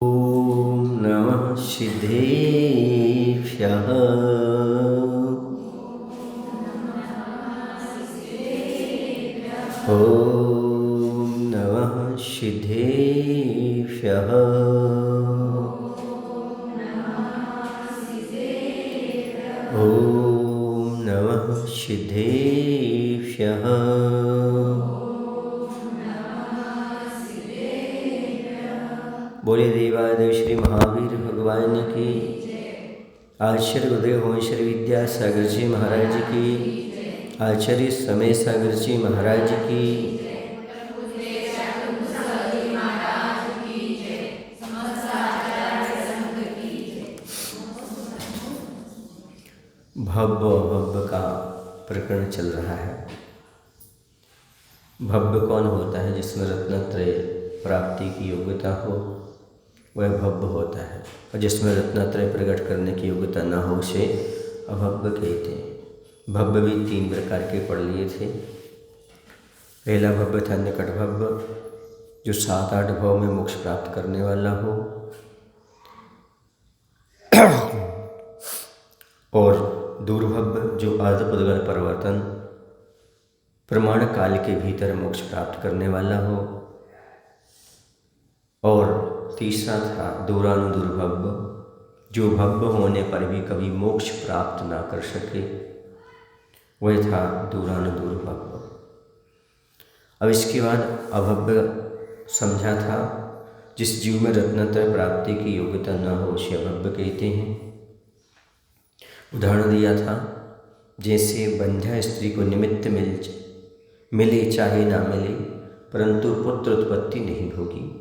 ॐ नमः सिद्धेभ्यः। ॐ नमः सिद्धेभ्यः। ॐ नमः सिद्धेभ्यः। बोले देवादेव श्री महावीर भगवान की। आचार्य उदय होमेश्वर विद्यासागर जी महाराज की। आचार्य समय सागर जी महाराज की। भव्य भव्य का प्रकरण चल रहा है। भव्य कौन होता है? जिसमें रत्नत्रय प्राप्ति की योग्यता हो वह भव्य होता है, और जिसमें रत्नत्रय प्रकट करने की योग्यता न हो उसे अभव्य कहते हैं। भव्य भी 3 प्रकार के पढ़ लिए थे। पहला भव्य था निकट भव्य, जो 7-8 भाव में मोक्ष प्राप्त करने वाला हो, और दूर्भव्य जो अर्धपदगल परिवर्तन प्रमाण काल के भीतर मोक्ष प्राप्त करने वाला हो, और तीसरा था दूरानुदूर्भव्य, जो भव्य होने पर भी कभी मोक्ष प्राप्त ना कर सके, वह था दूरानुदूर्भव्य। अब इसके बाद अभव्य समझा था, जिस जीव में रत्नत्रय प्राप्ति की योग्यता न हो उसे अभव्य कहते हैं। उदाहरण दिया था, जैसे बंध्या स्त्री को निमित्त मिले चाहे ना मिले परंतु पुत्र उत्पत्ति नहीं होगी,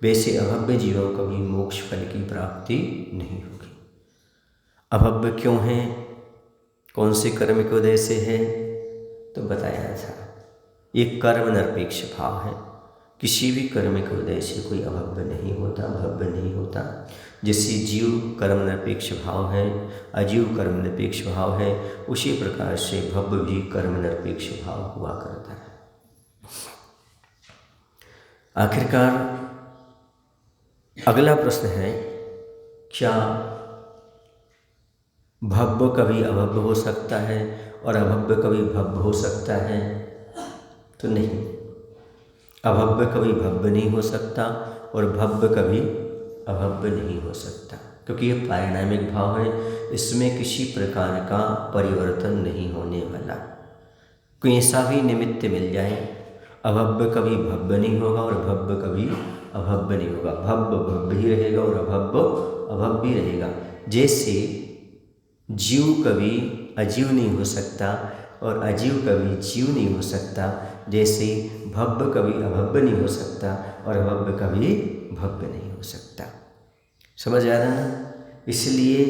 वैसे अभव्य जीवों को भी मोक्ष फल की प्राप्ति नहीं होगी। अभव्य क्यों है? कौन से कर्म के उदय से है? तो बताया था, ये कर्म निरपेक्ष भाव है। किसी भी कर्म के उदय से कोई अभव्य नहीं होता, भव्य नहीं होता। जैसे जीव कर्म निरपेक्ष भाव है, अजीव कर्म निरपेक्ष भाव है, उसी प्रकार से भव्य भी कर्म निरपेक्ष भाव हुआ करता है। आखिरकार अगला प्रश्न है, क्या भव्य कभी अभव्य हो सकता है और अभव्य कभी भव्य हो सकता है? तो नहीं, अभव्य कभी भव्य नहीं हो सकता और भव्य कभी अभव्य नहीं हो सकता, क्योंकि ये पारिणामिक भाव है। इसमें किसी प्रकार का परिवर्तन नहीं होने वाला। कोई ऐसा भी निमित्त मिल जाए, अभव्य कभी भव्य नहीं होगा और भव्य कभी अभव्य नहीं होगा। भव्य भव्य ही रहेगा और अभव्य अभव्य ही रहेगा। जैसे जीव कभी अजीव नहीं हो सकता और अजीव कभी जीव नहीं हो सकता, जैसे भव्य कभी अभव्य नहीं हो सकता और अभव्य कभी भव्य नहीं हो सकता। समझ आ रहा है ना? इसलिए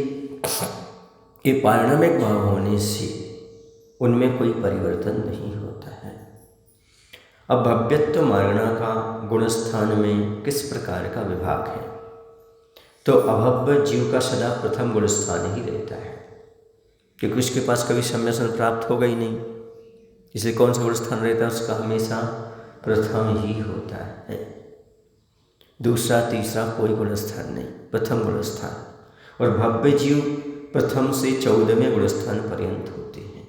ये पारिणामिक भाव होने से उनमें कोई परिवर्तन नहीं होता है। अब भव्यत्व मारणा का गुण स्थान में किस प्रकार का विभाग है? तो अभव्य जीव का सदा प्रथम गुण स्थान ही रहता है, क्योंकि उसके पास कभी सम्यसन प्राप्त होगा ही नहीं। इसलिए कौन सा गुण स्थान रहता है उसका? हमेशा प्रथम ही होता है। दूसरा तीसरा कोई गुण स्थान नहीं, प्रथम गुण स्थान। और भव्य जीव प्रथम से 14वें गुण स्थान पर्यंत होते हैं,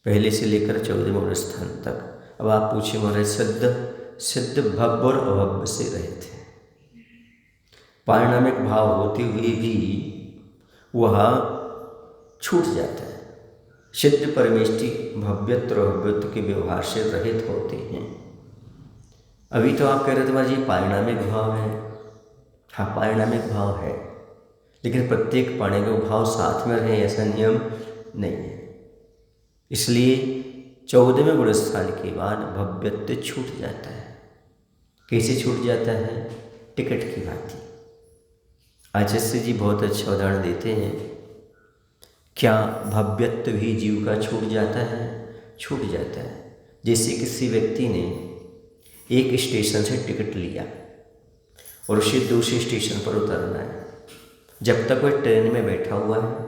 पहले से लेकर 14वें गुण स्थान तक। अब आप पूछे महाराज, सिद्ध भव्य और अभव्य से रहित है। पारिणामिक भाव होते हुए भी वह छूट जाता है। सिद्ध परमेष्टि भव्यत्व और भव्यत्व के व्यवहार से रहित होते हैं। अभी तो आप कह रहे थे भाई ये पारिणामिक भाव है। हाँ, पारिणामिक भाव है, लेकिन प्रत्येक पारिणामिक भाव साथ में रहे ऐसा नियम नहीं है। इसलिए 14वें गुण स्थान के बाद भव्यत्व छूट जाता है। कैसे छूट जाता है? टिकट की भांति। आचार्य जी बहुत अच्छा उदाहरण देते हैं। क्या भव्यत्व भी जीव का छूट जाता है? छूट जाता है। जैसे किसी व्यक्ति ने एक स्टेशन से टिकट लिया और उसे दूसरे स्टेशन पर उतरना है। जब तक वह ट्रेन में बैठा हुआ है,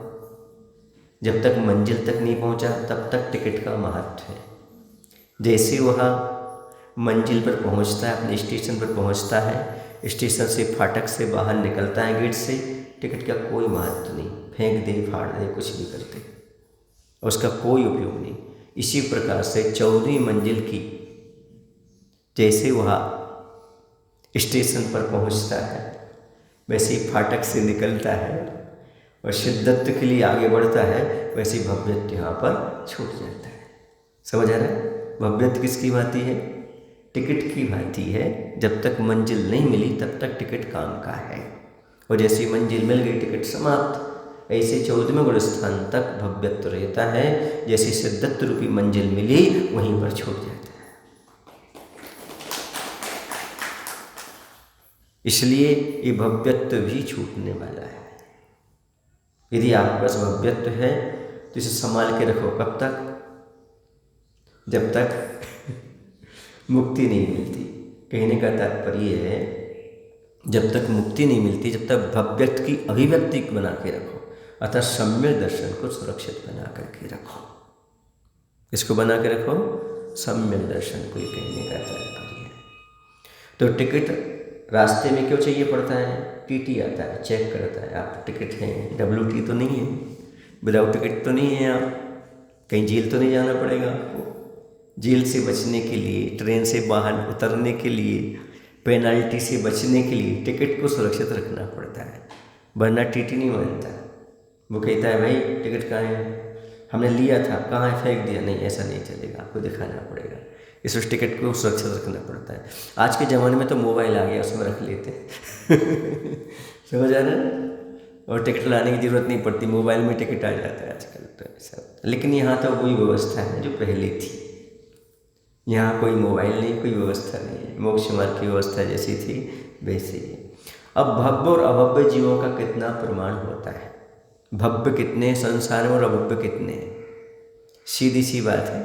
जब तक मंजिल तक नहीं पहुंचा, तब तक टिकट का महत्व है। जैसे वह मंजिल पर पहुंचता है, अपने स्टेशन पर पहुंचता है, स्टेशन से फाटक से बाहर निकलता है गेट से, टिकट का कोई महत्व नहीं, फेंक दे फाड़ दे कुछ भी करते, उसका कोई उपयोग नहीं। इसी प्रकार से 14वीं मंजिल की जैसे वह स्टेशन पर पहुंचता है वैसे ही फाटक से निकलता है और शिद्दत के लिए आगे बढ़ता है, वैसे ही भव्यत्व यहाँ पर छूट जाता है। समझ आ रहा है? भव्यत्व किसकी भांति है? टिकट की भांति है। जब तक मंजिल नहीं मिली तब तक टिकट काम का है, और जैसी मंजिल मिल गई टिकट समाप्त। ऐसे 14वें गुण स्थान तक भव्यत्व रहता है, जैसे शिद्दत रूपी मंजिल मिली वहीं पर छूट जाता है। इसलिए ये भव्यत्व भी छूटने वाला है। यदि आपके पास भव्यत्व है तो इसे संभाल के रखो। कब तक? जब तक मुक्ति नहीं मिलती। कहने का तात्पर्य है जब तक मुक्ति नहीं मिलती, जब तक भव्यत्व की अभिव्यक्ति बना के रखो, अर्थात सम्यक दर्शन को सुरक्षित बना करके रखो। इसको बना के रखो, सम्यक दर्शन को, ये कहने का तात्पर्य है। तो टिकट रास्ते में क्यों चाहिए पड़ता है? टीटी आता है, चेक करता है आप टिकट हैं, WT तो नहीं है, विदाउट टिकट तो नहीं है, आप कहीं जेल तो नहीं जाना पड़ेगा आपको। जेल से बचने के लिए, ट्रेन से बाहर उतरने के लिए, पेनल्टी से बचने के लिए टिकट को सुरक्षित रखना पड़ता है, वरना टीटी नहीं मानता। वो कहता है भाई टिकट कहाँ है, हमने लिया था, कहाँ है, फेंक दिया। नहीं, ऐसा नहीं चलेगा, आपको दिखाना पड़ेगा। इस टिकट को सुरक्षित रखना पड़ता है। आज के ज़माने में तो मोबाइल आ गया, उसमें रख लेते समझ आ रहा है? और टिकट लाने की ज़रूरत नहीं पड़ती, मोबाइल में टिकट आ जाता है आजकल तो ऐसा। लेकिन यहाँ तो वही व्यवस्था है जो पहले थी। यहाँ कोई मोबाइल नहीं, कोई व्यवस्था नहीं है, मोक्ष मार्ग की व्यवस्था जैसी थी वैसे ही। अब भव्य और अभव्य जीवों का कितना प्रमाण होता है? भव्य कितने संसार में और अभव्य कितने हैं? सीधी सी बात है,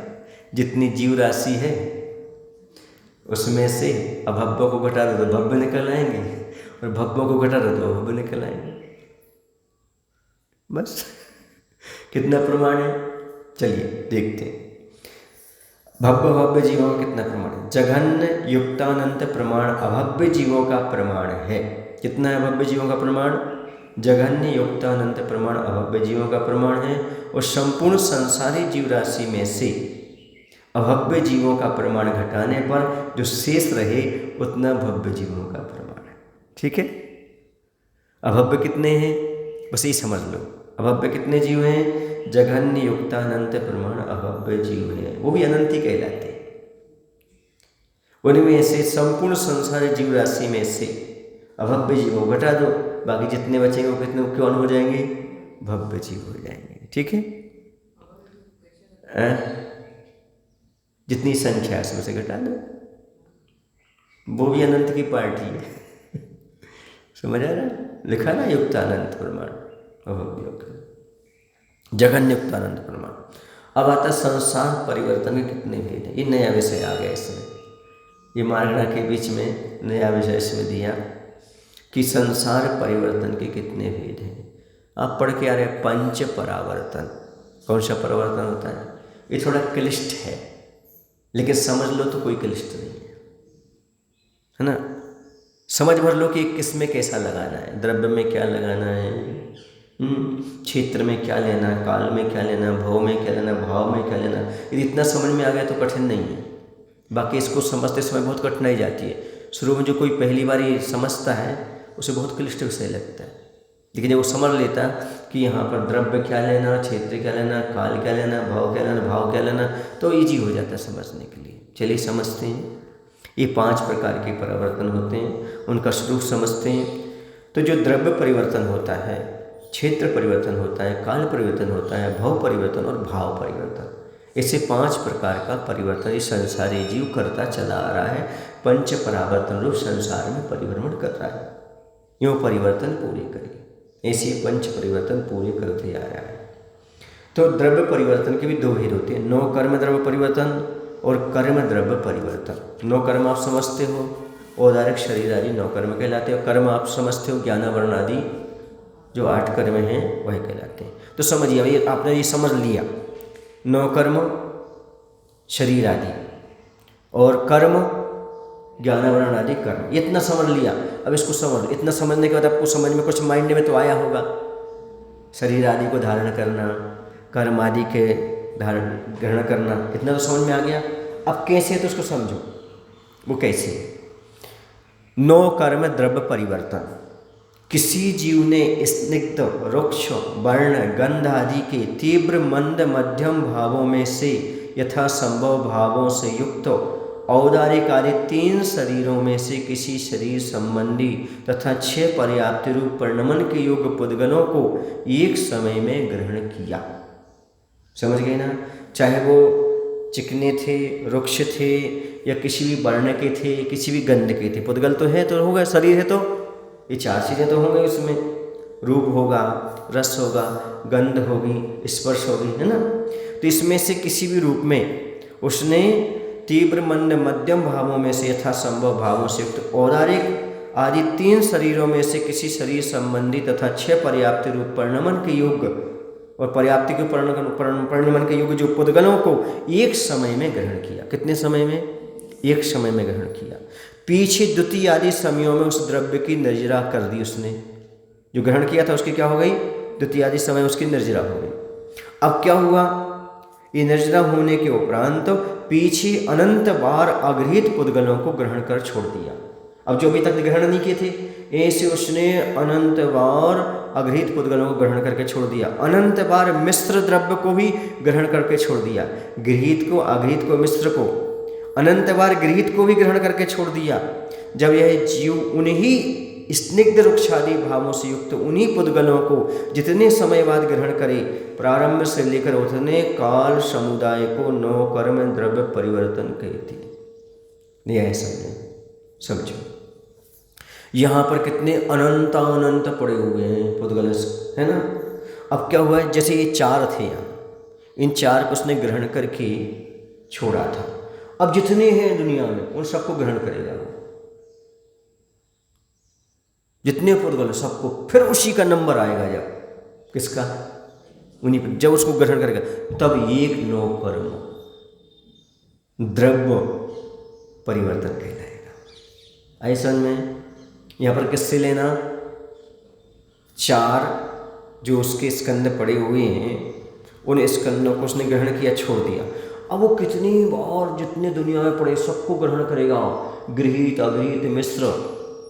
जितनी जीव राशि है उसमें से अभव्य को घटा दो तो भव्य निकल आएंगे, और भव्य को घटा दो तो अभव्य निकल आएंगे। बस कितना प्रमाण है? चलिए देखते हैं भव्य भव्य जीवों का कितना प्रमाण है। जघन्य युक्तानंत प्रमाण अभव्य जीवों का प्रमाण है। कितना है भव्य जीवों का प्रमाण? जघन्य युक्तानंत प्रमाण अभव्य जीवों का प्रमाण है, और संपूर्ण संसारी जीव राशि में से अभव्य जीवों का प्रमाण घटाने पर जो शेष रहे उतना भव्य जीवों का प्रमाण है। ठीक है? अभव्य कितने हैं बस ये समझ लो। अभव्य कितने जीव हैं? जघन्य युक्तानंत प्रमाण अभव्य जीव हैं, वो भी अनंत ही कहलाते हैं। उनमें से संपूर्ण संसार जीव राशि में से अभव्य जीवों घटा दो, बाकी जितने बचेंगे वो कितने कौन हो जाएंगे? भव्य जीव हो जाएंगे। ठीक है? जितनी संख्या उसमें से घटा दो, वो भी अनंत की पार्टी है। समझ आ रहा है? लिखा ना युक्तानंत प्रमाण अभव्य, जघन्य युक्तानंत प्रमाण। अब आता संसार परिवर्तन के कितने भेद हैं। ये नया विषय आ गया इसमें, ये मार्गणा के बीच में नया विषय इसमें दिया कि संसार परिवर्तन के कितने भेद हैं। आप पढ़ के आ रहे पंच परावर्तन। कौन सा परिवर्तन होता है? ये थोड़ा क्लिष्ट है, लेकिन समझ लो तो कोई क्लिष्ट नहीं है ना। समझ भर लो कि किस में कैसा लगाना है, द्रव्य में क्या लगाना है, क्षेत्र में क्या लेना है, काल में क्या लेना, भव में क्या लेना, भाव में क्या लेना। यदि इतना समझ में आ गया तो कठिन नहीं है। बाकी इसको समझते समय बहुत कठिनाई जाती है। शुरू में जो कोई पहली बार ये समझता है उसे बहुत क्लिष्ट विषय लगता है, लेकिन जब वो समझ लेता कि यहाँ पर द्रव्य क्या लेना, क्षेत्र क्या लेना, काल क्या लेना, भाव क्या लेना, भाव क्या लेना, तो ईजी हो जाता है समझने के लिए। चलिए समझते हैं। ये 5 प्रकार के परिवर्तन होते हैं, उनका स्वरूप समझते हैं। तो जो द्रव्य परिवर्तन होता है, क्षेत्र परिवर्तन होता है, काल परिवर्तन होता है, भव परिवर्तन और भाव परिवर्तन, ऐसे 5 प्रकार का परिवर्तन इस संसारी जीव करता चला आ रहा है। पंच परावर्तन रूप संसार में परिभ्रमण कर रहा है। यूँ परिवर्तन पूरे करिए, ऐसे पंच परिवर्तन पूरे करते आ रहा है। तो द्रव्य परिवर्तन के भी 2 भेद होते हैं, नौ कर्म द्रव्य परिवर्तन और कर्म द्रव्य परिवर्तन। नौ कर्म आप समझते हो, औदारिक शरीर आदि 9 कर्म कहलाते हैं। कर्म आप समझते हो, ज्ञान वर्ण आदि जो 8 कर्म हैं वह कहलाते हैं। तो समझिए, भाई आपने ये समझ लिया, 9 कर्म शरीर आदि और कर्म ज्ञानावरण आदि कर्म, ये इतना समझ लिया। अब इसको समझ, इतना समझने के बाद आपको समझ में कुछ माइंड में तो आया होगा, शरीर आदि को धारण करना, कर्म आदि के धारण ग्रहण करना, इतना तो समझ में आ गया। अब कैसे है तो उसको समझो, वो कैसे है। नो कर्म द्रव्य परिवर्तन, किसी जीव ने स्निग्ध, रुक्ष, वर्ण, गंध आदि के तीव्र, मंद, मध्यम भावों में से यथासंभव भावों से युक्त औदारिक आदि 3 शरीरों में से किसी शरीर संबंधी तथा 6 पर्याप्त रूप परिणमन के योग्य पुद्गलों को एक समय में ग्रहण किया। समझ गए ना? चाहे वो चिकने थे, रुक्ष थे, या किसी भी वर्ण के थे, किसी भी गंध के थे। पुद्गल तो है तो होगा, शरीर है तो ये 4 चीज़ें तो होंगे उसमें, रूप होगा, रस होगा, गंध होगी, स्पर्श होगी, है ना? तो इसमें से किसी भी रूप में उसने तीव्र, मंद, मध्यम भावों में से यथासंभव भावों से युक्त औदारिक आदि 3 शरीरों में से किसी शरीर संबंधी तथा 6 पर्याप्त रूप परिणमन के योग्य और पर्याप्ति के परिणमन के योग्य जो पुद्गलों को एक समय में ग्रहण किया। कितने समय में? एक समय में ग्रहण किया। पीछे द्वितीय आदि समयों में उस द्रव्य की निर्जरा कर दी उसने, जो ग्रहण किया था उसकी क्या हो गई? द्वितीय आदि समय उसकी निर्जरा हो गई। अब क्या हुआ? ये निर्जरा होने के उपरांत पीछे अनंत बार अगृहीत पुद्गलों को ग्रहण कर छोड़ दिया। अब जो अभी तक ग्रहण नहीं किए थे, ऐसे उसने अनंत बार अगृहीत पुद्गलों को ग्रहण करके छोड़ दिया। अनंत बार मिश्र द्रव्य को भी ग्रहण करके छोड़ दिया। गृहीत को, अगृहीत को, मिश्र को, अनंत बार गृहीत को भी ग्रहण करके छोड़ दिया। जब यह जीव उन्हीं स्निग्ध रुक्षादि भावों से युक्त उन्हीं पुद्गलों को जितने समय बाद ग्रहण करे, प्रारंभ से लेकर उतने काल समुदाय को 9 कर्म द्रव्य परिवर्तन कहते हैं। यह समझो, यहाँ पर कितने अनंत पड़े हुए हैं पुद्गल, है ना? अब क्या हुआ है, जैसे ये 4 थे यहाँ, इन 4 को उसने ग्रहण करके छोड़ा था। अब जितने हैं दुनिया में उन सबको ग्रहण करेगा वो, जितने पुद्गल सबको, फिर उसी का नंबर आएगा। जब किसका? उन्हीं पर, जब उसको ग्रहण करेगा तब 1 9 कर्म द्रव्य परिवर्तन कहलाएगा। ऐसा में यहाँ पर किससे लेना? 4 जो उसके स्कंद पड़े हुए हैं, उन स्कंदों को उसने ग्रहण किया, छोड़ दिया। अब वो कितनी बार जितने दुनिया में पड़े सबको ग्रहण करेगा, गृहीत, अगृहीत, मिश्र,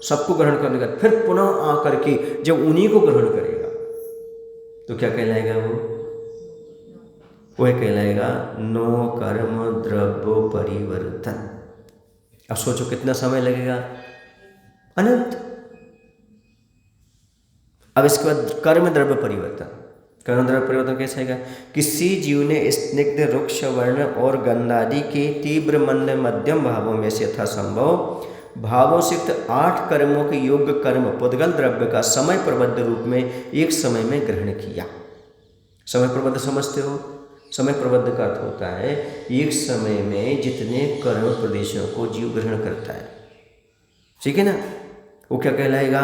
सबको ग्रहण करने का, फिर पुनः आकर के जब उन्हीं को ग्रहण करेगा तो क्या कहलाएगा? वो कहलाएगा 9 कर्म द्रव्य परिवर्तन। अब सोचो कितना समय लगेगा? अनंत। अब इसके बाद कर्म द्रव्य परिवर्तन। कर्म द्रव्य परिवर्तन कैसे आएगा? किसी जीव ने स्निग्ध, रुक्ष, वर्ण और गंधादि के तीव्र, मंद, मध्यम भावों में से यथासंभव भावों से युक्त 8 कर्मों के योग्य कर्म पुद्गल द्रव्य का समय प्रबद्ध रूप में एक समय में ग्रहण किया। समय प्रबद्ध समझते हो? समय प्रबद्ध का अर्थ होता है एक समय में जितने कर्म प्रदेशों को जीव ग्रहण करता है, ठीक है ना? वो क्या कहलाएगा?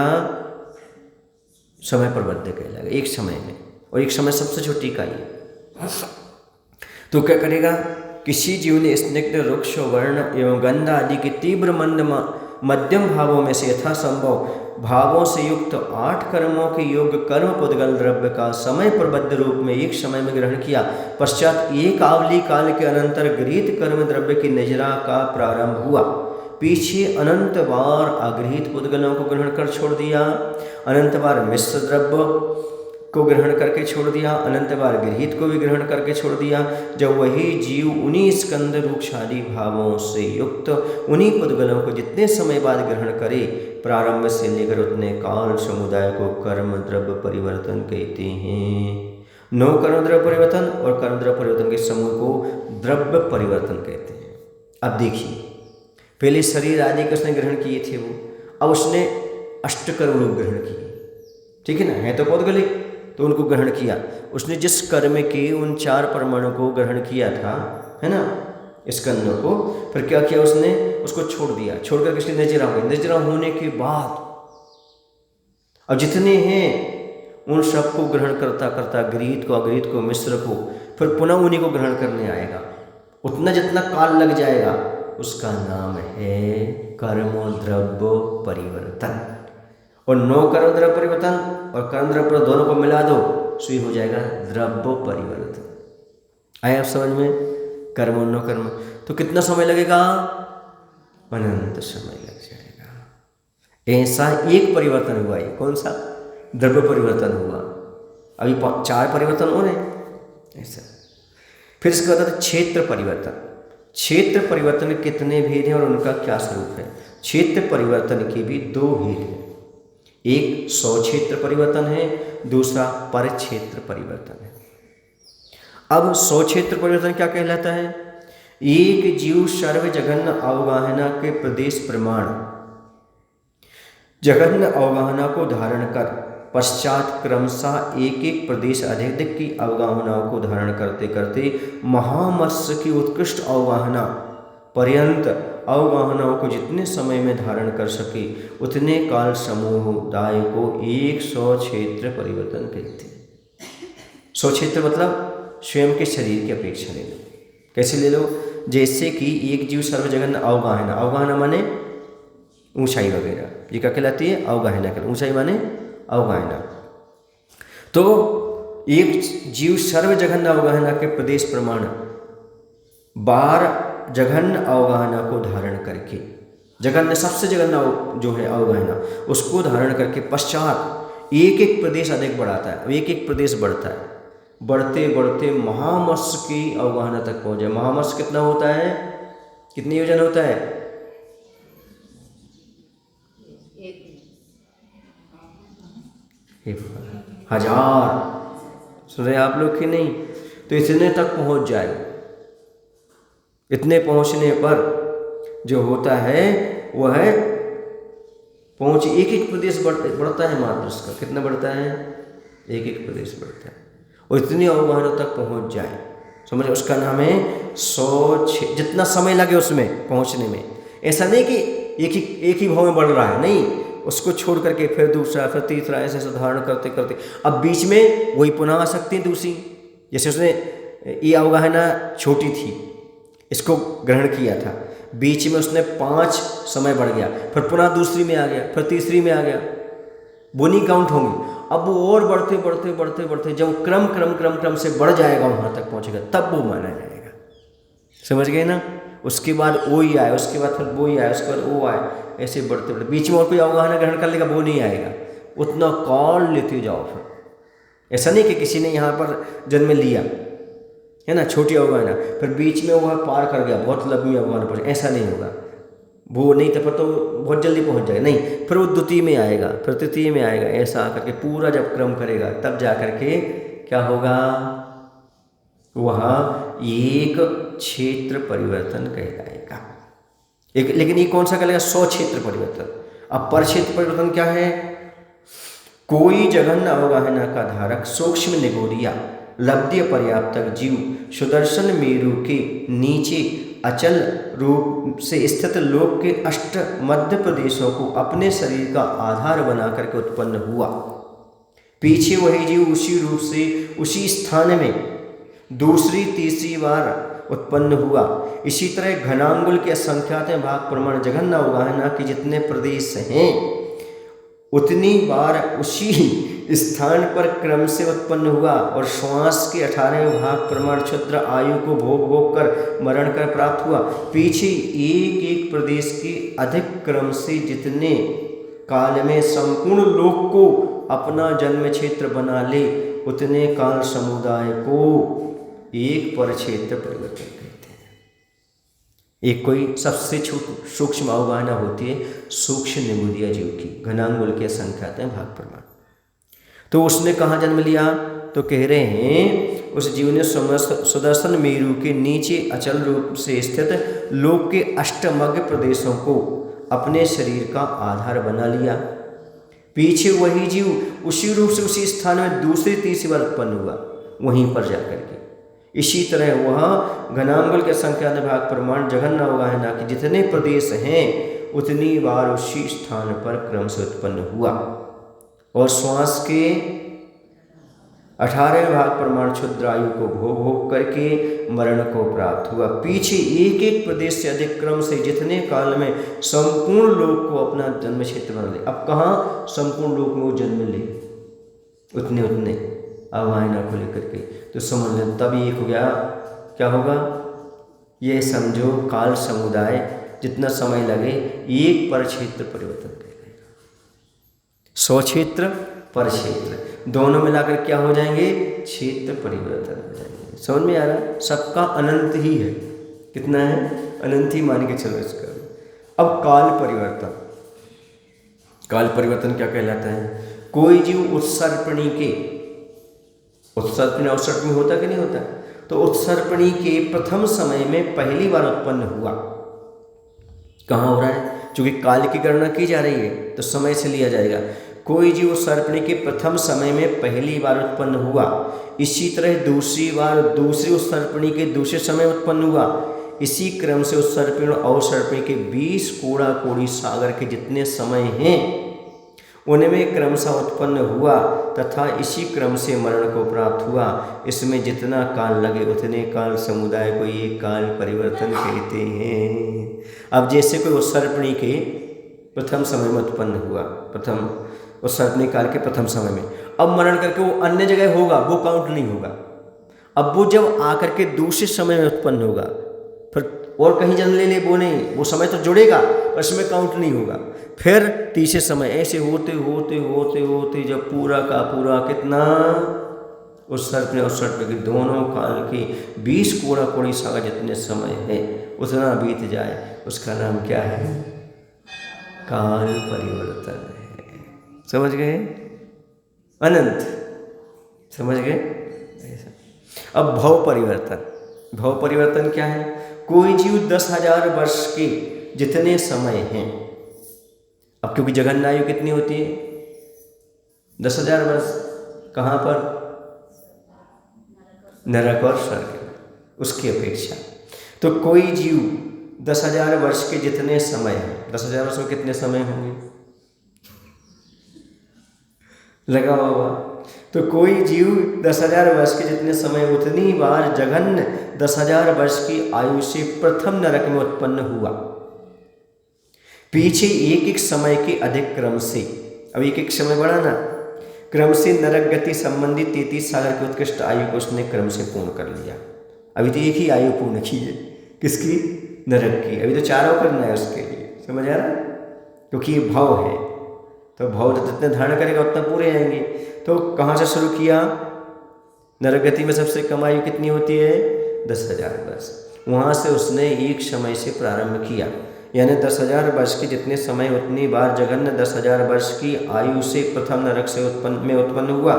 समय प्रबद्ध कहलाएगा, एक समय में। और एक समय सबसे छोटी इकाई है। तो क्या करेगा? किसी जीव ने स्निग्ध, रुक्ष, वर्ण एवं गंध आदि के तीव्र, मंद, मध्यम भावों में से यथासंभव भावों से युक्त 8 कर्मों के योग्य कर्म पुद्गल द्रव्य का समय प्रबद्ध रूप में एक समय में ग्रहण किया। पश्चात एक आवली काल के अनंतर गृहीत कर्म द्रव्य की निजरा का प्रारंभ हुआ। पीछे अनंत बार अगृहीत पुद्गलों को ग्रहण कर छोड़ दिया, अनंत बार मिश्र द्रव्य को ग्रहण करके छोड़ दिया, अनंत बार गृहीत को भी ग्रहण करके छोड़ दिया। जब वही जीव उन्हीं स्कंद, रूक्षादि भावों से युक्त उन्हीं पुद्गलों को जितने समय बाद ग्रहण करे, प्रारंभ से लेकर उतने काल समुदाय को कर्म द्रव्य परिवर्तन कहते हैं। 9 कर्म द्रव्य परिवर्तन और कर्म द्रव्य परिवर्तन के समूह को द्रव्य परिवर्तन कहते हैं। अब देखिए, पहले शरीर आदि के उसने ग्रहण किए थे वो, अब उसने अष्टकर्म रूप ग्रहण किए, ठीक है ना? है तो पौद्गलिक, तो उनको ग्रहण किया। उसने जिस कर्म के उन 4 परमाणु को ग्रहण किया था, है ना, स्कंदों को, फिर क्या किया उसने? उसको छोड़ दिया। छोड़कर किसकी निर्जरा हो गई। निर्जरा होने के बाद अब जितने हैं उन सबको ग्रहण करता करता गृहीत को, अगृहीत को, मिश्र को, फिर पुनः उन्हीं को ग्रहण करने आएगा। उतना जितना काल लग जाएगा उसका नाम है कर्म द्रव्य परिवर्तन। और 9 कर्म द्रव्य परिवर्तन और कर्म द्रव्य दोनों को मिला दो सो हो जाएगा द्रव्य परिवर्तन। आए आप समझ में? कर्म और 9 कर्म। तो कितना समय लगेगा? अनंत समय लग जाएगा। ऐसा एक परिवर्तन हुआ, ये कौन सा? द्रव्य परिवर्तन हुआ। अभी 4 परिवर्तन हो रहे हैं ऐसा। फिर इसके बाद क्षेत्र परिवर्तन। क्षेत्र परिवर्तन के कितने भेद हैं और उनका क्या स्वरूप है? क्षेत्र परिवर्तन के भी 2 भेद हैं। एक स्वक्षेत्र परिवर्तन है, दूसरा परक्षेत्र परिवर्तन है। अब स्वक्षेत्र परिवर्तन क्या कहलाता है? एक जीव सर्व जघन्य अवगाहना के प्रदेश प्रमाण जघन्य अवगाहना को धारण कर पश्चात क्रमशः एक एक प्रदेश अधिक की अवगाहनाओं को धारण करते करते महामत्स्य की उत्कृष्ट अवगाहना पर्यंत अवगाहनाओं को जितने समय में धारण कर सके उतने काल समुदाय को एक स्वक्षेत्र परिवर्तन कहते हैं। स्वक्षेत्र मतलब स्वयं के शरीर की अपेक्षा ले लो। कैसे ले लो? जैसे कि एक जीव सर्व जघन्य अवगाहना, अवगाहना माने ऊंचाई वगैरह, ये क्या कहलाती है? अवगाहना कहलाती। ऊंचाई माने अवगाहना। तो एक जीव सर्व जघन्य अवगाहना के प्रदेश प्रमाण 12 जघन्य अवगाहना को धारण करके, जघन्य सबसे जघन्य जो है अवगाहना उसको धारण करके पश्चात एक एक प्रदेश अधिक बढ़ाता है, एक एक प्रदेश बढ़ता है, बढ़ते बढ़ते महामत्स्य की अवगाहना तक पहुंच जाए। महामत्स्य कितना होता है? कितनी योजन होता है? 1000। सुन रहे आप लोग कि नहीं? तो इतने तक पहुंच जाए। इतने पहुंचने पर जो होता है वह है पहुंच एक एक प्रदेश बढ़ता है मात्र उसका। कितना बढ़ता है? एक एक प्रदेश बढ़ता है और इतनी अवगाहना तक पहुंच जाए, समझ, उसका नाम है 106। जितना समय लगे उसमें पहुंचने में, ऐसा नहीं कि एक ही भाव में बढ़ रहा है, नहीं, उसको छोड़ करके फिर दूसरा फिर तीसरा ऐसे धारण करते करते अब बीच में वही पुनः आ सकती है दूसरी। जैसे उसने ये अवगाहना छोटी थी, इसको ग्रहण किया था, बीच में उसने 5 समय बढ़ गया, फिर पुनः दूसरी में आ गया, फिर तीसरी में आ गया, वो नहीं काउंट होंगी। अब वो और बढ़ते बढ़ते बढ़ते बढ़ते जब क्रम क्रम क्रम क्रम से बढ़ जाएगा, वहाँ तक पहुँचेगा, तब वो माना जाएगा। समझ गए ना? उसके बाद ओ ही आए, उसके बाद फिर वो ही आए, उसके बाद ओ आए, ऐसे बढ़ते बढ़ते बीच में और कोई अवगाहना ग्रहण कर लेगा, वो नहीं आएगा। उतना काल लेते जाओ। फिर ऐसा नहीं कि किसी ने यहाँ पर जन्म लिया है ना, छोटी अवगाहना, फिर बीच में वह पार कर गया, बहुत लंबी अवगाहना पहुँच, ऐसा नहीं होगा। वो नहीं तो तो बहुत जल्दी पहुँच जाएगा, नहीं, फिर वो द्वितीय में आएगा, फिर तृतीय में आएगा, ऐसा आकर के पूरा जब क्रम करेगा तब जा कर के क्या होगा? वहाँ एक क्षेत्र परिवर्तन कहलाएगा। लेकिन ये कौन सा कहलाएगा? स्वक्षेत्र परिवर्तन। अब परक्षेत्र परिवर्तन क्या है? कोई जघन्य अवगाहना का धारक सूक्ष्म निगोरिया लब्ध्य पर्याप्तक जीव सुदर्शन मेरु के नीचे अचल रूप से स्थित लोक के अष्ट मध्य प्रदेशों को अपने शरीर का आधार बना करके उत्पन्न हुआ। पीछे वही जीव उसी रूप से उसी स्थान में दूसरी तीसरी बार उत्पन्न हुआ। इसी तरह घनांगुल के असंख्यात भाग प्रमाण जघन्य अवगाहना के जितने प्रदेश हैं उतनी बार उसी स्थान पर क्रम से उत्पन्न हुआ और श्वास के 18वें भाग प्रमाण क्षुद्र आयु को भोग भोग कर मरण कर प्राप्त हुआ। पीछे एक एक प्रदेश के अधिक क्रम से जितने काल में संपूर्ण लोक को अपना जन्म क्षेत्र बना ले उतने काल समुदाय को एक परक्षेत्र परिवर्तन कहते हैं। एक कोई सबसे छोटी सूक्ष्म अवगाहना होती है सूक्ष्म निगोरिया जीव की, घनांगुल के संख्यात भाग प्रमाण। तो उसने कहाँ जन्म लिया? तो कह रहे हैं उस जीव ने सुदर्शन मेरु के नीचे अचल रूप से स्थित लोक के अष्टमग्र प्रदेशों को अपने शरीर का आधार बना लिया। पीछे वही जीव उसी रूप से उसी स्थान में दूसरी तीसरी बार उत्पन्न हुआ, वहीं पर जाकर के। इसी तरह वह घनांगुल के संख्यात भाग प्रमाण जघन्य अवगाहना के जितने प्रदेश हैं उतनी बार उसी स्थान पर क्रम से उत्पन्न हुआ और श्वास के 18वें भाग परमाणु क्षुद्र आयु को भोग भोग करके मरण को प्राप्त हुआ। पीछे एक एक प्रदेश से अधिक क्रम से जितने काल में संपूर्ण लोक को अपना जन्म क्षेत्र बना ले। अब कहाँ संपूर्ण लोक में वो जन्म ले, उतने उतने अवमायना को लेकर के, तो समझ लें तब एक हो गया। क्या होगा ये समझो, काल समुदाय जितना समय लगे एक पर क्षेत्र परिवर्तन करेगा। 100 क्षेत्र पर क्षेत्र दोनों मिलाकर क्या हो जाएंगे, क्षेत्र परिवर्तन हो जाएंगे। समझ में आ रहा? सबका अनंत ही है। कितना है? अनंत ही मान के चलो इसका। अब काल परिवर्तन, काल परिवर्तन क्या कहलाता है? कोई जीव उत्सर्पणी के, उत्सर्पणी अवसर्पणी होता कि नहीं होता, तो उत्सर्पणी के प्रथम समय में पहली बार उत्पन्न हुआ। कहाँ हो रहा है? चूंकि काल की गणना की जा रही है तो समय से लिया जाएगा। कोई जीव उत्सर्पणी के प्रथम समय में पहली बार उत्पन्न हुआ, इसी तरह दूसरी बार दूसरी उत्सर्पणी के दूसरे समय उत्पन्न हुआ। इसी क्रम से उत्सर्पणी और अवसर्पणी के 20 कोड़ा कोड़ी सागर के जितने समय हैं उनमें क्रमशः उत्पन्न हुआ तथा इसी क्रम से मरण को प्राप्त हुआ। इसमें जितना काल लगे उतने काल समुदाय को ये काल परिवर्तन कहते हैं। अब जैसे कोई उत्सर्पणी के प्रथम समय में उत्पन्न हुआ, प्रथम उत्सर्पणी काल के प्रथम समय में, अब मरण करके वो अन्य जगह होगा, वो काउंट नहीं होगा। अब वो जब आकर के दूसरे समय में उत्पन्न होगा, फिर और कहीं जन्म ले ले, वो नहीं, वो समय तो जुड़ेगा पर इसमें काउंट नहीं होगा। फिर तीसरे समय ऐसे होते होते होते होते जब पूरा का पूरा कितना उत्सर्पणी अवसर्पणी के दोनों काल के 20 कोड़ा कोड़ी सागर जितने समय है उतना बीत जाए, उसका नाम क्या है? काल परिवर्तन है। समझ गए? अनंत। समझ गए? अब भव परिवर्तन, भव परिवर्तन क्या है? कोई जीव 10,000 वर्ष के जितने समय हैं, अब क्योंकि जघन्य आयु कितनी होती है? 10,000 वर्ष। कहाँ पर? नरक और स्वर्ग, उसकी अपेक्षा। तो कोई जीव 10,000 वर्ष के जितने समय हैं, 10,000 वर्ष में कितने समय होंगे? लगा होगा। तो कोई जीव 10,000 वर्ष के जितने समय उतनी बार जघन्य 10,000 वर्ष की आयु से प्रथम नरक में उत्पन्न हुआ। पीछे एक एक समय के अधिक क्रम से, अब एक एक समय बढ़ा ना, क्रम से नरक गति संबंधी 33 सागर की उत्कृष्ट आयु को उसने क्रम से पूर्ण कर लिया। अभी तो एक ही आयु पूर्ण की है, किसकी? नरक की। अभी तो चारों करना है उसके लिए। समझ आ रहा? क्योंकि ये भाव है, तो भाव तो जितने धारण करेगा उतना पूरे आएंगे। तो कहाँ से शुरू किया? नरक गति में सबसे कम आयु कितनी होती है? 10,000 वर्ष। वहाँ से उसने एक समय से प्रारंभ किया, यानी 10,000 वर्ष के जितने समय उतनी बार जघन्य 10,000 वर्ष की आयु से प्रथम नरक से उत्पन्न हुआ।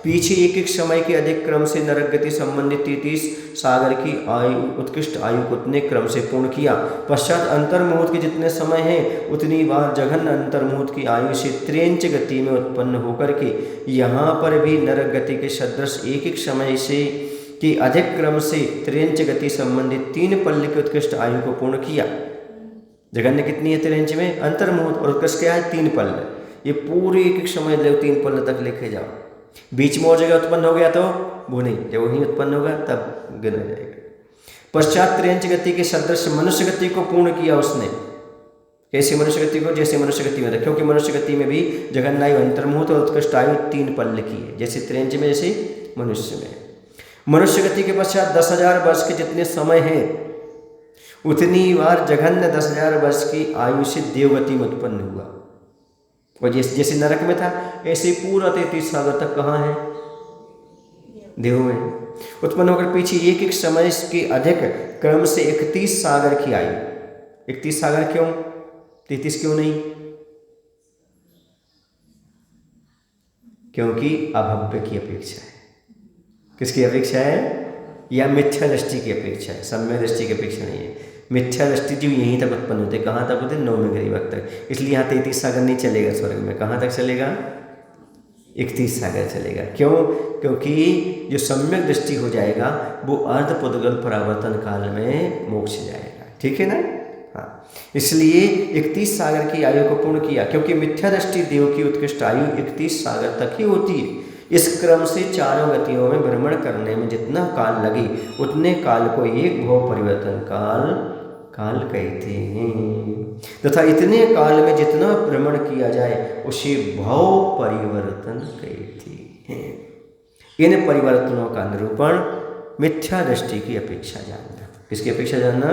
पीछे एक एक समय के अधिक क्रम से नरक गति संबंधित 33 सागर की आयु उत्कृष्ट आयु को उतने क्रम से पूर्ण किया। पश्चात अंतर्मुहूर्त के जितने समय हैं उतनी बार जघन्य अंतर्मुहूर्त की आयु से त्रेंच गति में उत्पन्न होकर के यहाँ पर भी नरक गति के सदृश एक एक समय से कि अधिक क्रम से त्रेंच गति संबंधित 3 पल्ल की उत्कृष्ट आयु को पूर्ण किया। जघन्य कितनी है त्रेंच में? अंतर्मुहूर्त। और उत्कृष्ट क्या है? 3 पल्ल। ये पूरे एक एक समय ले 3 पल्ल तक लेके जाओ। बीच में और जगह उत्पन्न हो गया तो वो नहीं, जब वहीं उत्पन्न होगा तब गिना जाएगा। पश्चात त्रेंच गति के सदृश मनुष्य गति को पूर्ण किया उसने। कैसे मनुष्य गति को? जैसे मनुष्य गति में था, क्योंकि मनुष्य गति में भी जघन्य आयु अंतर्मुहूर्त और उत्कृष्ट आयु 3 पल्ल की है, जैसे त्रेंच में जैसे मनुष्य में। मनुष्य गति के पश्चात 10,000 वर्ष के जितने समय हैं उतनी बार जघन्य 10,000 वर्ष की आयु से देवगति में उत्पन्न हुआ। और जैसे नरक में था ऐसे पूरा 33 सागर तक कहाँ है? देव में उत्पन्न होकर पीछे एक एक समय के अधिक क्रम से 31 सागर की आयु। 31 सागर क्यों? 33 क्यों नहीं? क्योंकि अभव्य की अपेक्षा है। किसकी अपेक्षा है? या मिथ्या दृष्टि की अपेक्षा है, सम्यक दृष्टि की अपेक्षा नहीं है। मिथ्या दृष्टि जीव यहीं तक उत्पन्न होते, कहाँ तक होते? 9वें गरीबक तक। इसलिए यहाँ 33 सागर नहीं चलेगा स्वर्ग में। कहाँ तक चलेगा? 31 सागर चलेगा। क्यों? क्योंकि जो सम्यक दृष्टि हो जाएगा वो अर्ध पुद्गल परावर्तन काल में मोक्ष जाएगा। ठीक है ना? हाँ, इसलिए 31 सागर की आयु को पूर्ण किया, क्योंकि मिथ्या दृष्टि देव की उत्कृष्ट आयु 31 सागर तक ही होती है। इस क्रम से चारों गतियों में भ्रमण करने में जितना काल लगे उतने काल को एक भव परिवर्तन काल कहते हैं, तथा इतने काल में जितना भ्रमण किया जाए उसे भव परिवर्तन कहते हैं। इन परिवर्तनों का निरूपण मिथ्या दृष्टि की अपेक्षा जानना। किसकी अपेक्षा जानना?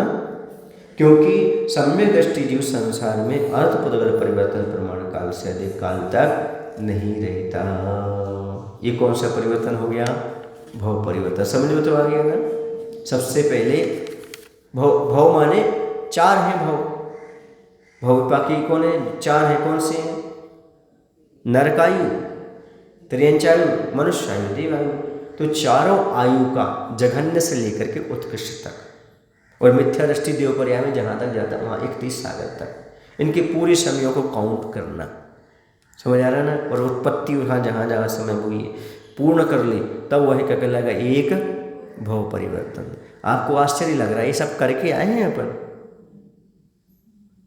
क्योंकि सम्यक दृष्टि जीव संसार में अर्थपदगत परिवर्तन प्रमाण काल से अधिक काल तक नहीं रहता। ये कौन सा परिवर्तन हो गया? भव परिवर्तन। समझ में तो आ गया ना? सबसे पहले भव माने चार हैं भव। भव बाकी कौन है? चार है। कौन से हैं? नरकायु, त्रियंचायु, मनुष्य आयु, देवायु। तो चारों आयु का जघन्य से लेकर के उत्कृष्ट तक, और मिथ्या दृष्टि देवपर्याय में जहाँ तक जाता वहाँ 31 सागर तक, इनके पूरे समयों को काउंट करना। समझ आ रहा है ना? और उत्पत्ति वहाँ जहाँ जहाँ समय हुई है पूर्ण कर ले, तब वह क्या कहलाएगा? एक भव परिवर्तन। आपको आश्चर्य लग रहा है ये सब करके आए हैं अपन,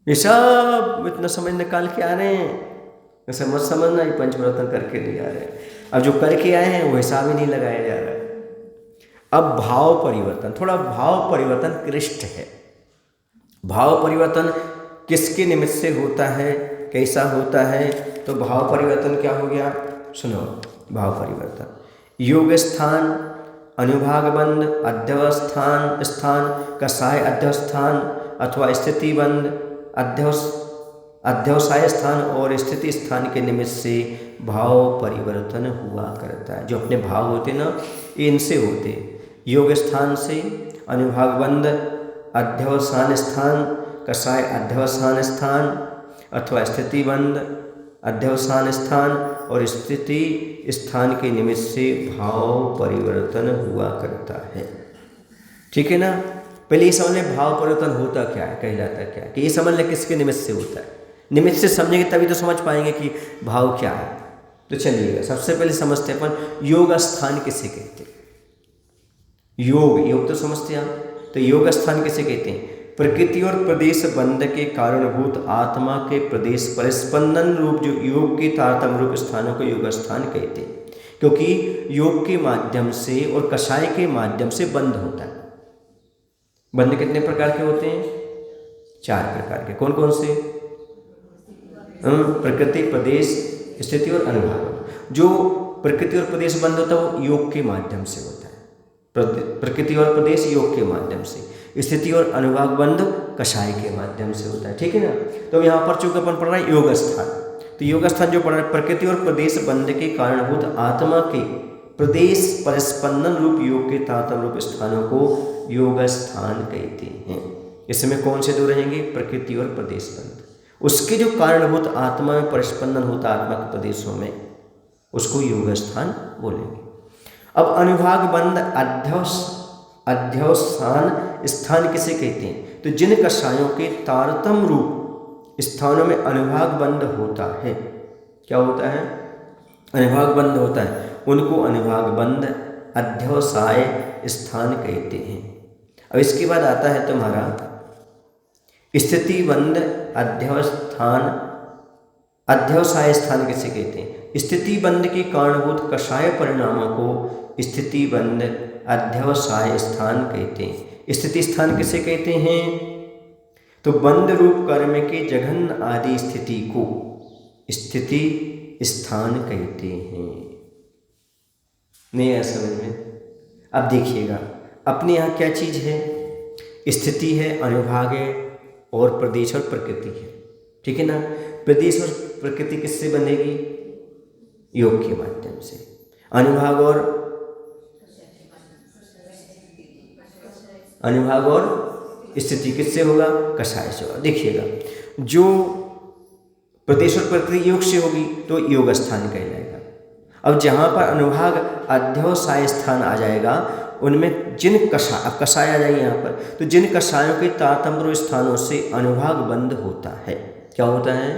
ये सब इतना समय निकाल के आ रहे हैं। ऐसा मत समझना ये पंचवर्तन करके नहीं आ रहे हैं। अब जो करके आए हैं वो हिसाब ही नहीं लगाया जा रहा है। अब भाव परिवर्तन, थोड़ा भाव परिवर्तन क्लिष्ट है। भाव परिवर्तन किसके निमित्त से होता है, कैसा होता है? तो भाव परिवर्तन क्या हो गया? सुनो, भाव परिवर्तन योग स्थान, अनुभाग बंध, अध्यवस्थान स्थान, कसाय अध्यवस्थान अथवा स्थिति बंध, अध्यवसाय स्थान और स्थिति स्थान के निमित्त से भाव परिवर्तन हुआ करता है। जो अपने भाव होते ना इनसे होते, योग स्थान से, अनुभाग बंध अध्यवसान स्थान, कसाय अध्यवसान स्थान अथवा स्थिति बंध अध्यवसान स्थान और स्थिति स्थान के निमित्त से भाव परिवर्तन हुआ करता है। ठीक है ना? पहले ये समझ लें भाव परिवर्तन होता क्या है, कहलाता क्या है, कि ये समझ लें किसके निमित्त से होता है। निमित्त से समझेंगे तभी तो समझ पाएंगे कि भाव क्या है। तो चलिएगा सबसे पहले समझते हैं अपन योग स्थान किसे कहते हैं। योग तो समझते हैं आप। तो योग स्थान किसे कहते हैं? प्रकृति और प्रदेश बंध के कारणभूत आत्मा के प्रदेश परिस्पंदन रूप जो योग के तारतम्य रूप स्थानों को योग स्थान कहते हैं, क्योंकि योग के माध्यम से और कषाय के माध्यम से बंध होता है। बंध कितने प्रकार के होते हैं? 4 प्रकार के। कौन कौन से? प्रकृति, प्रदेश, स्थिति और अनुभाग। जो प्रकृति और प्रदेश बंध होता है वो योग के माध्यम से होता है। प्रकृति और प्रदेश योग के माध्यम से, स्थिति और अनुभाग बंध कषाय के माध्यम से होता है। ठीक है ना? तो यहाँ पर चूंकि अपन पढ़ रहा है योग स्थान, तो योग स्थान जो पढ़ रहा है प्रकृति और प्रदेश बंध के कारणभूत आत्मा के प्रदेश परिस्पंदन रूप योग के तारतम्य रूप स्थानों को योग स्थान कहते हैं। इसमें कौन से 2 रहेंगे? प्रकृति और प्रदेश बंध। उसके जो कारणभूत आत्मा में परिस्पंदन होता है आत्मा के प्रदेशों में, उसको योग स्थान बोलेंगे। अब अनुभाग बंध अध्यवसान स्थान किसे कहते हैं? तो जिन कषायों के तारतम्य रूप स्थानों में अनुभाग बंध होता है, क्या होता है? अनुभाग बंध होता है, उनको अनुभाग बंध अध्यवसाय स्थान कहते हैं। अब इसके बाद आता है तुम्हारा स्थिति बंध अध्यवसाय स्थान किसे कहते हैं? स्थिति बंध के कारणभूत कषाय परिणामों को स्थिति बंध अध्यवसाय स्थान कहते हैं। स्थिति स्थान किसे कहते हैं? तो बंध रूप कर्म के जघन्य आदि स्थिति को स्थिति स्थान कहते हैं। नहीं है समझ में? अब देखिएगा अपने यहाँ क्या चीज़ है? स्थिति है, अनुभाग है और प्रदेश और प्रकृति है। ठीक है ना? प्रदेश और प्रकृति किससे बनेगी? योग के माध्यम से। अनुभाग और स्थिति किससे होगा? कषाय से होगा। देखिएगा जो प्रदेश और प्रकृति योग से होगी तो योग स्थान कहलाएगा। अब जहाँ पर अनुभाग अध्यवसाय स्थान आ जाएगा उनमें जिन कषाय आ जाएगी यहाँ पर, तो जिन कषायों के तारतम्य स्थानों से अनुभाग बंध होता है, क्या होता है?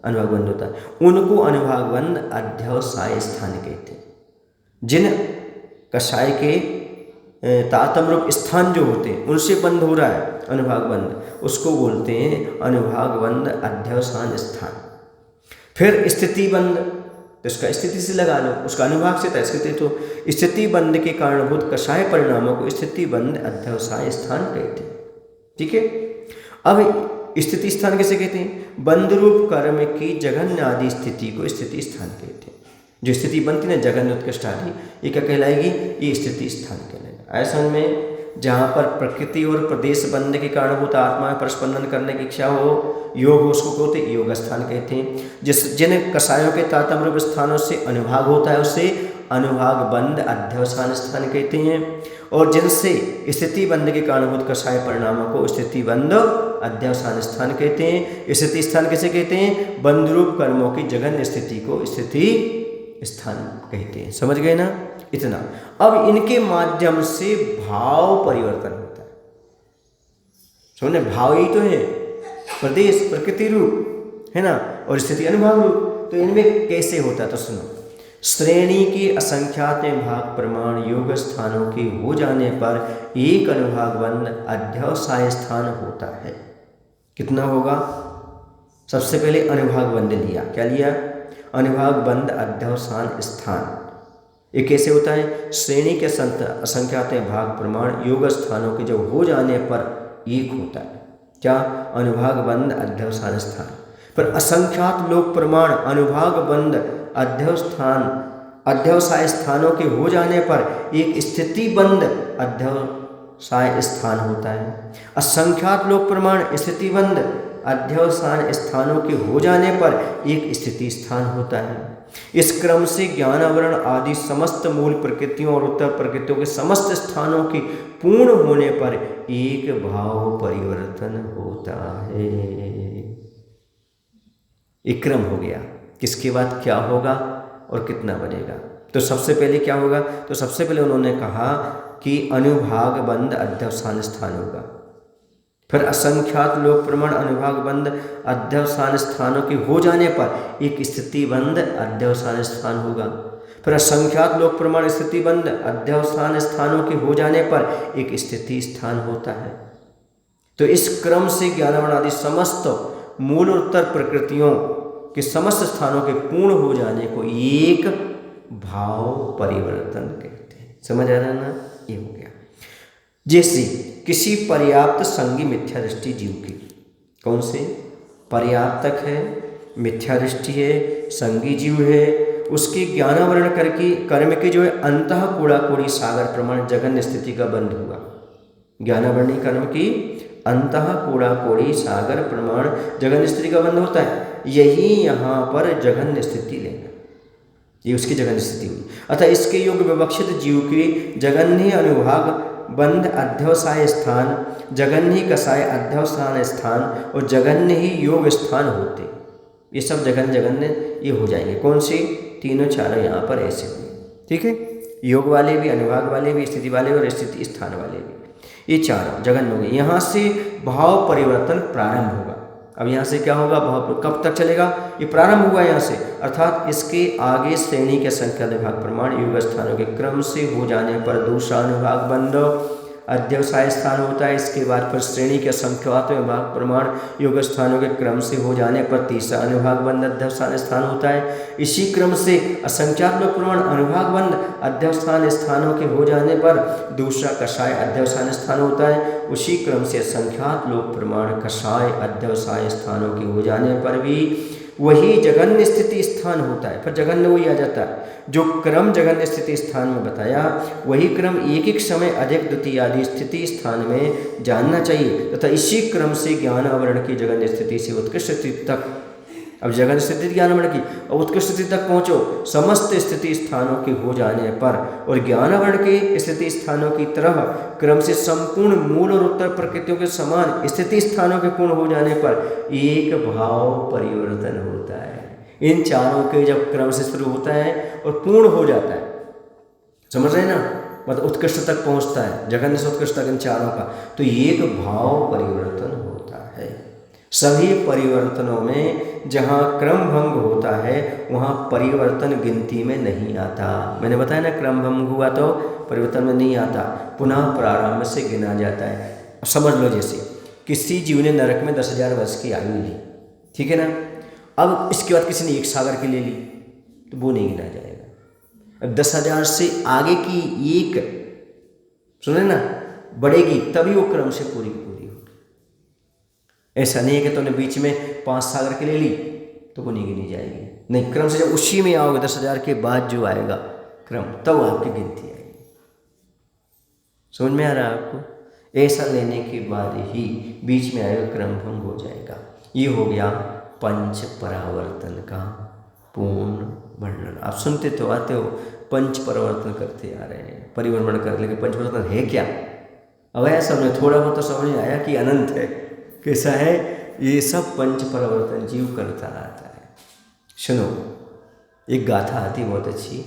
अनुभाग बंध होता है, उनको अनुभाग बंध अध्यवसाय स्थान कहते हैं। जिन कषाय के तारतम्य स्थान जो होते हैं उनसे बंध हो रहा है अनुभाग बंध, उसको बोलते हैं अनुभाग बंध अध्यवसान स्थान। फिर स्थिति बंध तो इसका स्थिति से लगा लो, उसका अनुभाग से था स्थिति। तो स्थिति बंध के कारणभूत कषाय परिणामों को स्थिति बंध अध्यवसाय स्थान कहते हैं। ठीक है। अब स्थिति स्थान कैसे कहते हैं? बंध रूप कर्म की जघन्य आदि स्थिति को स्थिति स्थान कहते हैं। जो स्थिति बनती ना जघन्य उत्कृष्ट आदि, ये क्या कहलाएगी? ये स्थिति स्थान कहलाएगा। ऐसा में जहाँ पर प्रकृति और प्रदेश बंध के कारणभूत आत्मा में परस्पंदन करने की इच्छा हो, योग हो, उसको कहते हैं योग स्थान कहते हैं। जिन कषायों के तारतम्य रूप स्थानों से अनुभाग होता है उसे अनुभाग बंध अध्यवसान स्थान कहते हैं। और जिनसे स्थिति बंध के कारणभूत कषाय परिणामों को स्थिति बंध अध्यवसान स्थान कहते हैं। स्थिति स्थान कैसे कहते हैं? बंध रूप कर्मों की जघन्य स्थिति को स्थिति स्थान कहते हैं। समझ गए ना? इतना। अब इनके माध्यम से भाव परिवर्तन होता है। समझे? भाव ही तो है, प्रदेश प्रकृति रूप है ना, और स्थिति अनुभाग रूप। तो इनमें कैसे होता है तो सुनो। श्रेणी के असंख्यात भाग प्रमाण योग स्थानों के हो जाने पर एक अनुभाग बंध अध्यवसाय स्थान होता है। कितना होगा? सबसे पहले अनुभाग बंध लिया। क्या लिया? अनुभाग बंध अध्यवसान स्थान। ये कैसे होता है? श्रेणी के असंख्यात भाग प्रमाण योग स्थानों के जब हो जाने पर एक होता है। क्या? अनुभाग बंध अध्यवसान स्थान। पर असंख्यात लोक प्रमाण अनुभाग बंध अध्यवसाय स्थानों के हो जाने पर एक स्थिति बंध अध्यवसाय स्थान होता है। असंख्यात लोक प्रमाण स्थिति बंध अध्यवसान स्थानों के हो जाने पर एक स्थिति स्थान होता है। इस क्रम से ज्ञान आवरण आदि समस्त मूल प्रकृतियों और उत्तर प्रकृतियों के समस्त स्थानों के पूर्ण होने पर एक भाव परिवर्तन होता है। एक क्रम हो गया, किसके बाद क्या होगा और कितना बनेगा। तो सबसे पहले क्या होगा? तो सबसे पहले उन्होंने कहा कि अनुभाग बंध अध्यवसान स्थान होगा। फिर असंख्यात लोक प्रमाण अनुभाग बंध अध्यवसान स्थानों के हो जाने पर एक स्थिति बंध अध्यवसान स्थान होगा। फिर असंख्यात लोक प्रमाण स्थिति बंध अध्यवसान स्थानों के हो जाने पर एक स्थिति स्थान होता है। तो इस क्रम से ज्ञानावरण आदि समस्त मूल उत्तर प्रकृतियों के समस्त स्थानों के पूर्ण हो जाने को एक भाव परिवर्तन कहते हैं। समझ आ रहा है ना? ये हो गया। जैसे किसी पर्याप्त संगी मिथ्या दृष्टि जीव की, कौन से? पर्याप्तक है, मिथ्या दृष्टि है, संगी जीव है, उसकी ज्ञानावरण करके कर्म के जो है अंतः कूड़ा कोड़ी सागर प्रमाण जघन्य स्थिति का बंध हुआ। ज्ञानावरणी कर्म की अंतः कूड़ा कोड़ी सागर प्रमाण जघन्य स्थिति का बंध होता है। यही यहाँ पर जघन्य स्थिति लेना, ये उसकी जघन्य स्थिति हुई। अतः इसके योग विवक्षित जीव की जघन्य अनुभाग बंध अध्यवसाय स्थान, जघन्य कषाय अध्यवसान स्थान और जघन्य ही योग स्थान होते। ये सब जघन्य ये हो जाएंगे। कौन सी? तीनों चारों यहाँ पर ऐसे हुए। ठीक है। योग वाले भी, अनुभाग वाले भी, स्थिति वाले और स्थिति स्थान वाले भी, ये चारों जघन्य हो गए। यहाँ से भाव परिवर्तन प्रारंभ होगा। अब यहाँ से क्या होगा? भाव कब तक चलेगा? ये प्रारंभ हुआ यहाँ से, अर्थात इसके आगे श्रेणी के संख्या विभाग प्रमाण योग स्थानों के क्रम से हो जाने पर दूसरा अनुभाग बंध अध्यवसाय स्थान होता है। इसके बाद फिर श्रेणी के संख्यात विभाग प्रमाण योग स्थानों के क्रम से हो जाने पर तीसरा अनुभाग बंध अध्यवसान स्थान होता है। इसी क्रम से असंख्यात लोक प्रमाण अनुभाग बंध अध्यवसान स्थानों के हो जाने पर दूसरा कषाय अध्यवसान स्थान होता है। उसी क्रम से असंख्यात लोक प्रमाण कषाय अध्यवसाय स्थानों के हो जाने पर भी वही जघन्य स्थिति स्थान होता है। फिर जघन्य वही आ जाता है। जो क्रम जघन्य स्थिति स्थान में बताया वही क्रम एक एक समय अधिक द्वितीय आदि स्थिति स्थान में जानना चाहिए तथा इसी क्रम से ज्ञान आवरण की जघन्य स्थिति से उत्कृष्ट स्थिति तक, अब जघन्य स्थिति ज्ञान आवरण की और उत्कृष्ट स्थिति तक पहुँचो समस्त स्थिति स्थानों के हो जाने पर, और ज्ञान आवरण के स्थिति स्थानों की तरह क्रम से संपूर्ण मूल और उत्तर प्रकृतियों के समान स्थिति स्थानों के पूर्ण हो जाने पर एक भाव परिवर्तन होता है। इन चारों के जब क्रम से शुरू होता है और पूर्ण हो जाता है, समझ रहे हैं ना, मतलब उत्कृष्ट तक पहुंचता है, जघन्य से उत्कृष्ट तक इन चारों का, तो एक भाव परिवर्तन होता है। सभी परिवर्तनों में जहाँ क्रम भंग होता है वहाँ परिवर्तन गिनती में नहीं आता। मैंने बताया ना, क्रम भंग हुआ तो परिवर्तन में नहीं आता, पुनः प्रारंभ से गिना जाता है। समझ लो जैसे किसी जीव ने नरक में 10,000 वर्ष की आयु ली, ठीक है ना। अब इसके बाद किसी ने एक सागर की ले ली, तो वो नहीं गिना जाएगा। अब 10,000 से आगे की एक सुने ना बढ़ेगी तभी वो क्रम से पूरी की पूरी होगी। ऐसा नहीं है कि तुमने बीच में 5 सागर के ले ली तो वो नहीं गिनी जाएगी। नहीं, क्रम से जब उसी में आओगे 10,000 के बाद जो आएगा क्रम तब आपकी गिनती आएगी। समझ में आ रहा है आपको? ऐसा लेने के बाद ही बीच में आएगा क्रम भंग हो जाएगा। ये हो गया पंच परावर्तन का पूर्ण वर्णन। आप सुनते तो आते हो, पंच परिवर्तन करते आ रहे हैं, परिवर्तन कर, लेकिन पंच परिवर्तन है क्या? अब ऐसा समझ, थोड़ा बहुत तो समझ में आया कि अनंत है, कैसा है? ये सब पंच परिवर्तन जीव करता आता है। सुनो, एक गाथा आती बहुत अच्छी,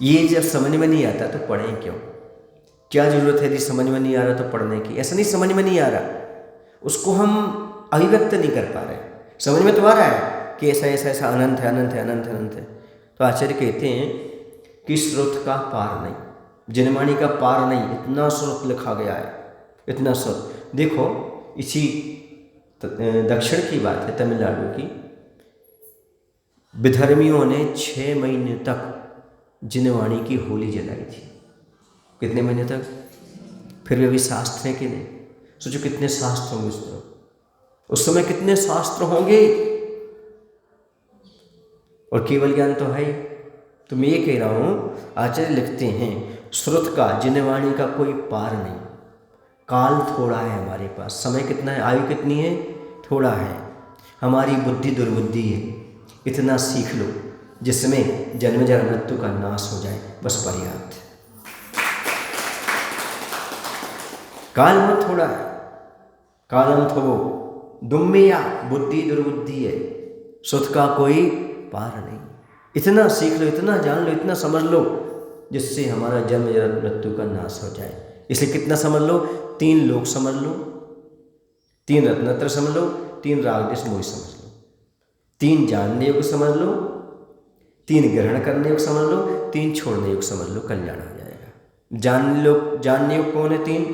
ये जब समझ में नहीं आता तो पढ़ें क्यों? क्या जरूरत है? यदि समझ में नहीं आ रहा तो पढ़ने की। ऐसा नहीं समझ में नहीं आ रहा, उसको हम अभिव्यक्त नहीं कर पा रहे। समझ में तो आ रहा है कि ऐसा ऐसा ऐसा अनंत है, अनंत है, अनंत है, अनंत है। तो आचार्य कहते हैं कि स्रोत का पार नहीं, जनवाणी का पार नहीं, इतना स्रोत लिखा गया है, इतना स्रोत। देखो, इसी दक्षिण की बात है, तमिलनाडु की। विधर्मियों ने 6 महीने तक जिनवाणी की होली जलाई थी। कितने महीने तक? फिर भी अभी शास्त्र है कि नहीं? सोचो कितने शास्त्र होंगे उस समय कितने शास्त्र होंगे, और केवल ज्ञान तो है। तो मैं ये कह रहा हूँ, आचार्य लिखते हैं श्रुत का, जिनवाणी का कोई पार नहीं। काल थोड़ा है हमारे पास, समय कितना है, आयु कितनी है, थोड़ा है। हमारी बुद्धि दुर्बुद्धि है, इतना सीख लो जिसमें जन्म जरा मृत्यु का नाश हो जाए, बस पर्याप्त है। काल में थोड़ा है, कालम थोड़ो दुम्मिया, बुद्धि दुर्बुद्धि है, सुध का कोई पार नहीं। इतना सीख लो, इतना जान लो, इतना समझ लो जिससे हमारा जन्म जरा मृत्यु का नाश हो जाए। इसलिए कितना समझ लो? 3 लोक समझ लो, 3 रत्नत्र समझ लो, 3 राग देश मोह समझ लो, 3 जानने योग समझ लो, 3 ग्रहण करने योग समझ लो, 3 छोड़ने योग समझ लो, कल्याण हो जाएगा। जानने योग कौन है? 3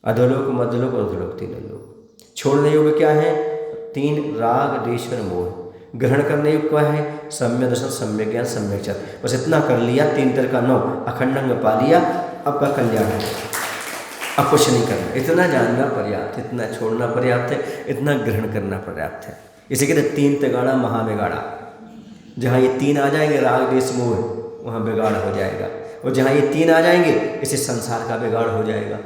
अधोलोक, मध्यलोक और अधोलोक, 3 लोक। छोड़ने योग क्या है? 3 राग देश और मोह। ग्रहण करने योग क्या है? सम्यक दर्शन, सम्यक ज्ञान, सम्यक चार। बस इतना कर लिया, 3 तरह का 9 अखंडंग पा लिया, अब का कल्याण है। अब कुछ नहीं करना, इतना जानना पर्याप्त है, इतना छोड़ना पर्याप्त है, इतना ग्रहण करना पर्याप्त है। इसे कहते 3 तिगाड़ा महाबिगाड़ा। जहाँ ये 3 आ जाएंगे, राग देश मोह, वहाँ बिगाड़ हो जाएगा। और जहाँ ये 3 आ जाएंगे, इसे संसार का बिगाड़ हो जाएगा।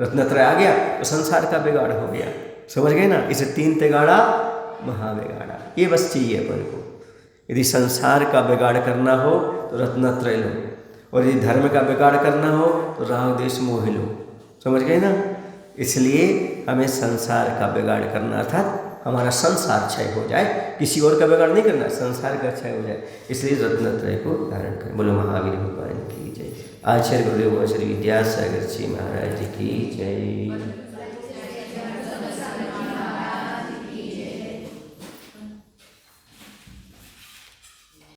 रत्नत्रय आ गया तो संसार का बिगाड़ हो गया। समझ गए ना? इसे 3 तिगाड़ा महाबिगाड़ा, ये बस चाहिए अपन को। यदि संसार का बिगाड़ करना हो तो रत्नत्रय लो, और यदि धर्म का बिगाड़ करना हो तो राग देश मोह लो। समझ गए ना? इसलिए हमें संसार का बिगाड़ करना, अर्थात हमारा संसार क्षय हो जाए, किसी और का बिगाड़ नहीं करना, संसार का क्षय हो जाए। इसलिए रत्नत्रय को धारण करें। बोलो महावीर भगवान की जय। आचार्य गुरुदेव श्री विद्यासागर जी महाराज की जय।